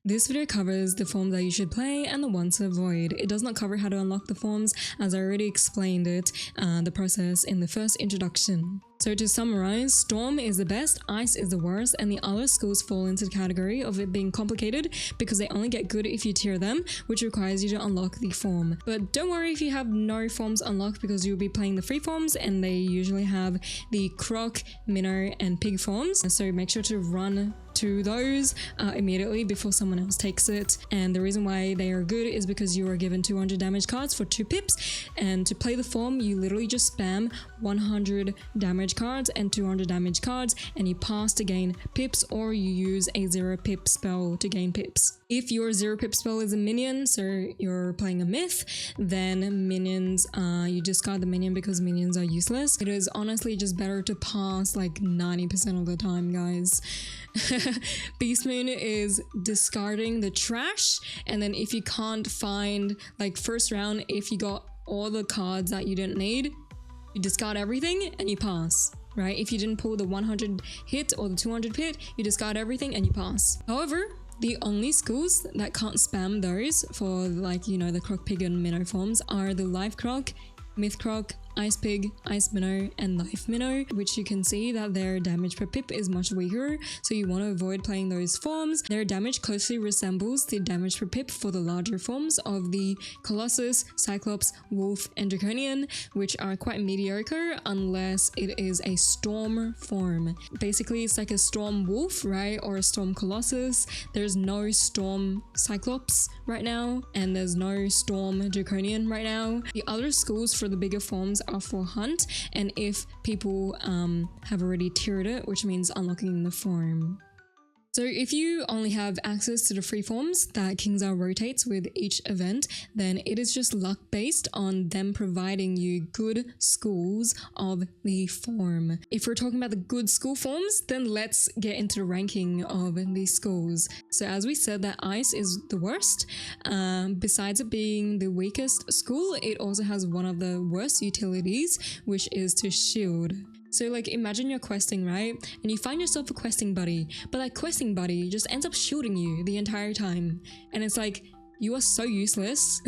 This video covers the forms that you should play and the ones to avoid. It does not cover how to unlock the forms, as I already explained the process in the first introduction. So to summarize, Storm is the best, Ice is the worst, and the other schools fall into the category of it being complicated because they only get good if you tier them, which requires you to unlock the form. But don't worry if you have no forms unlocked, because you'll be playing the free forms and they usually have the krok, mino, and pig forms. So make sure to run to those immediately before someone else takes it. And the reason why they are good is because you are given 200 damage cards for 2 pips, and to play the form you literally just spam 100 damage cards and 200 damage cards, and you pass to gain pips, or you use a 0 pip spell to gain pips. If your 0 pip spell is a minion, so you're playing a myth, then minions, you discard the minion because minions are useless. It is honestly just better to pass like 90% of the time, guys. Beastmoon is discarding the trash, and then if you can't find, like first round, if you got all the cards that you didn't need, you discard everything and you pass. Right? If you didn't pull the 100 hit or the 200 hit, you discard everything and you pass. However, the only schools that can't spam those for, like, you know, the krok, pig, and minnow forms are the life krok, myth krok, ice pig, ice minnow, and life minnow, which you can see that their damage per pip is much weaker, so you want to avoid playing those forms. Their damage closely resembles the damage per pip for the larger forms of the Colossus, Cyclops, Wolf, and Draconian, which are quite mediocre unless it is a storm form. Basically, it's like a storm wolf, right, or a storm Colossus. There's no storm Cyclops right now, and there's no storm Draconian right now. The other schools for the bigger forms are for hunt, and if people have already tiered it, which means unlocking the form. So if you only have access to the free forms that King's rotates with each event, then it is just luck based on them providing you good schools of the form. If we're talking about the good school forms, then let's get into the ranking of these schools. So as we said, that Ice is the worst. Besides it being the weakest school, it also has one of the worst utilities, which is to shield. So like imagine you're questing, right? And you find yourself a questing buddy, but that questing buddy just ends up shielding you the entire time. And it's like, you are so useless.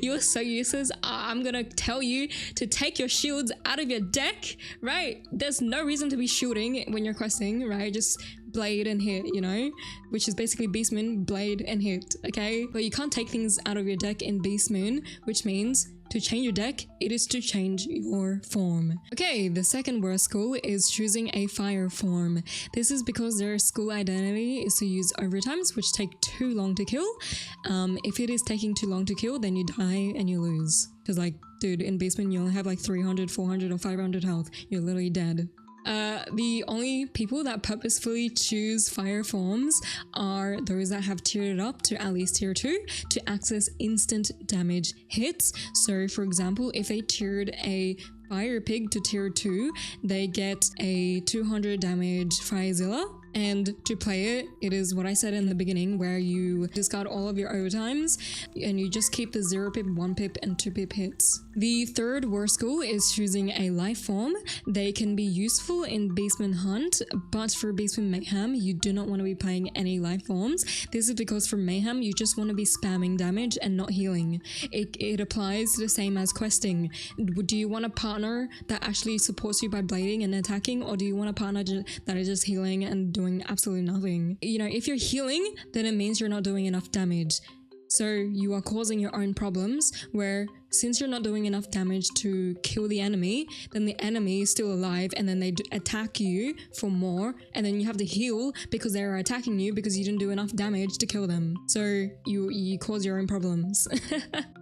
You are so useless. I'm gonna tell you to take your shields out of your deck, right? There's no reason to be shielding when you're questing, right? Just blade and hit, you know, which is basically Beastmoon, blade and hit, okay? But you can't take things out of your deck in Beastmoon, which means to change your deck, it is to change your form. Okay, the second worst school is choosing a fire form. This is because their school identity is to use overtimes, which take too long to kill. If it is taking too long to kill, then you die and you lose. Because like, dude, in Beastmoon you only have like 300, 400, or 500 health. You're literally dead. The only people that purposefully choose fire forms are those that have tiered it up to at least tier 2 to access instant damage hits. So for example, if they tiered a fire pig to tier 2, they get a 200 damage Firezilla. And to play it, it is what I said in the beginning, where you discard all of your overtimes and you just keep the 0 pip, 1 pip, and 2 pip hits. The third worst school is choosing a life form. They can be useful in Beastmoon Hunt, but for Beastmoon Mayhem, you do not want to be playing any life forms. This is because for Mayhem, you just want to be spamming damage and not healing. It applies the same as questing. Do you want a partner that actually supports you by blading and attacking, or do you want a partner that is just healing and doing absolutely nothing? You know, if you're healing, then it means you're not doing enough damage. So you are causing your own problems, where since you're not doing enough damage to kill the enemy, then the enemy is still alive and then they attack you for more, and then you have to heal because they are attacking you because you didn't do enough damage to kill them. So you cause your own problems.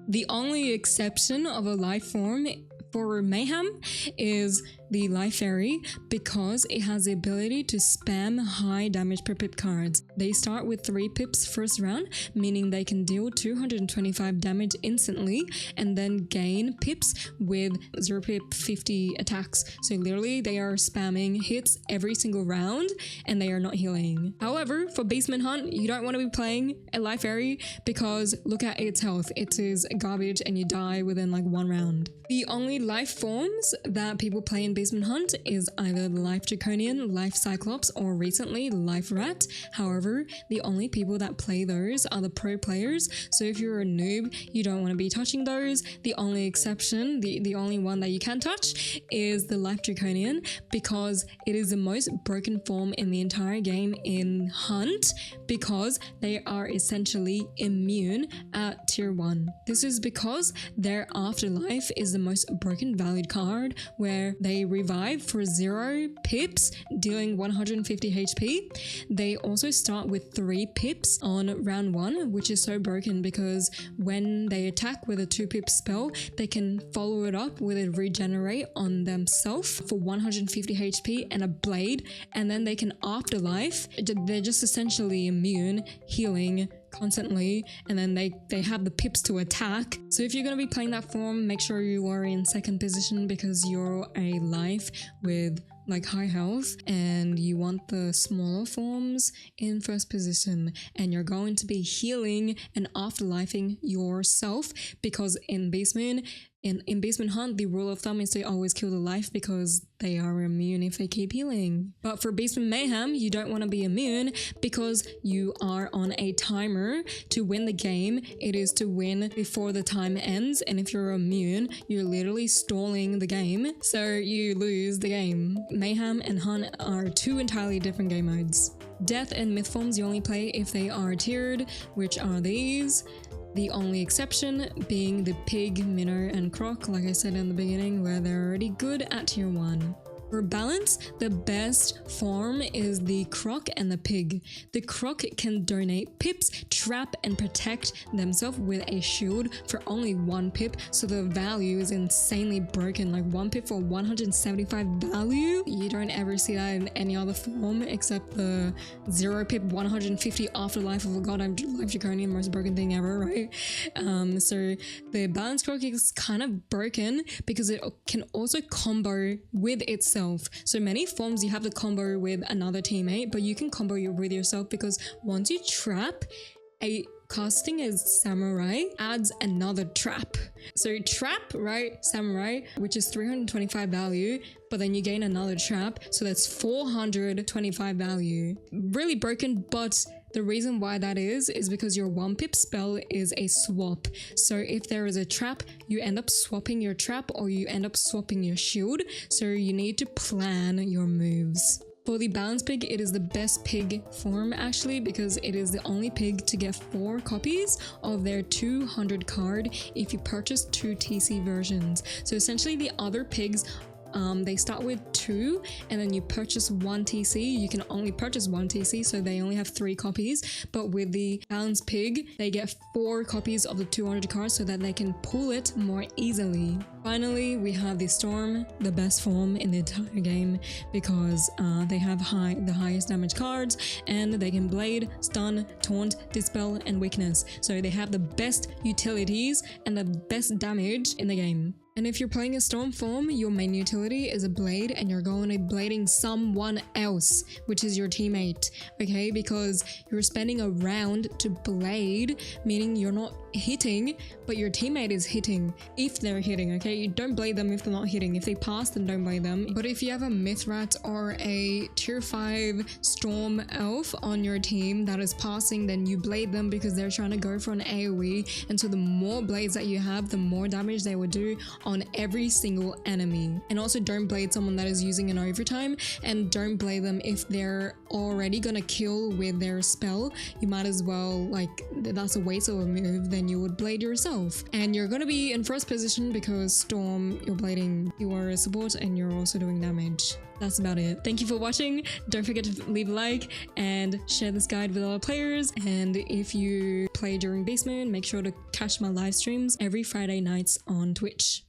The only exception of a life form for Mayhem is the Life Fairy, because it has the ability to spam high damage per pip cards. They start with 3 pips first round, meaning they can deal 225 damage instantly and then gain pips with 0 pip 50 attacks. So literally they are spamming hits every single round and they are not healing. However, for Beastmoon Hunt, you don't want to be playing a Life Fairy because look at its health. It is garbage and you die within like 1 round. The only life forms that people play in Beastmoon Hunt is either the Life Draconian, Life Cyclops, or recently Life Rat. However, the only people that play those are the pro players, so if you're a noob, you don't want to be touching those. The only exception, the only one that you can touch is the Life Draconian, because it is the most broken form in the entire game in Hunt, because they are essentially immune at tier 1. This is because their afterlife is the most broken valued card, where they revive for 0 pips, dealing 150 HP. They also start with 3 pips on round 1, which is so broken because when they attack with a 2-pip spell, they can follow it up with a regenerate on themselves for 150 HP and a blade, and then they can afterlife. They're just essentially immune, healing constantly, and then they have the pips to attack. So if you're going to be playing that form, make sure you are in 2nd position, because you're a life with like high health and you want the smaller forms in 1st position, and you're going to be healing and afterlifing yourself, because in Beastmoon, in Beastmoon Hunt, the rule of thumb is to always kill the life because they are immune if they keep healing. But for Beastmoon Mayhem, you don't want to be immune because you are on a timer to win the game. It is to win before the time ends, and if you're immune, you're literally stalling the game, so you lose the game. Mayhem and Hunt are 2 entirely different game modes. Death and Myth forms you only play if they are tiered, which are these. The only exception being the Pig, Minnow, and Krok, like I said in the beginning, where they're already good at tier 1. For balance, the best form is the Krok and the Pig. The Krok can donate pips, trap, and protect themselves with a shield for only 1 pip, so the value is insanely broken, like 1 pip for 175 value. You don't ever see that in any other form except the 0 pip 150 afterlife of a goddamn Life Draconian, most broken thing ever, right? So the balance Krok is kind of broken because it can also combo with itself. So many forms you have the combo with another teammate, but you can combo with yourself, because once you trap, a casting as Samurai adds another trap. So trap, right, Samurai, which is 325 value, but then you gain another trap, so that's 425 value. Really broken, but the reason why that is because your 1-pip spell is a swap. So if there is a trap, you end up swapping your trap, or you end up swapping your shield, so you need to plan your moves. For the balance pig, it is the best pig form actually, because it is the only pig to get 4 copies of their 200 card if you purchase 2 TC versions. So essentially the other pigs, they start with 2, and then you purchase 1 TC. You can only purchase 1 TC, so they only have 3 copies. But with the balance pig, they get 4 copies of the 200 cards so that they can pull it more easily. Finally, we have the Storm, the best form in the entire game, because they have the highest damage cards, and they can blade, stun, taunt, dispel, and weakness. So they have the best utilities and the best damage in the game. And if you're playing a Storm form, your main utility is a blade, and you're going to be blading someone else, which is your teammate, okay? Because you're spending a round to blade, meaning you're not hitting, but your teammate is hitting if they're hitting, okay? You don't blade them if they're not hitting. If they pass, then don't blade them. But if you have a Myth Rat or a tier 5 Storm Elf on your team that is passing, then you blade them because they're trying to go for an AoE, and so the more blades that you have, the more damage they would do on every single enemy. And also don't blade someone that is using an overtime, and don't blade them if they're already gonna kill with their spell. You might as well, like, that's a waste of a move, then you would blade yourself. And you're gonna be in 1st position because Storm, you're blading, you are a support, and you're also doing damage. That's about it. Thank you for watching. Don't forget to leave a like and share this guide with other players. And if you play during Beastmoon, make sure to catch my live streams every Friday nights on Twitch.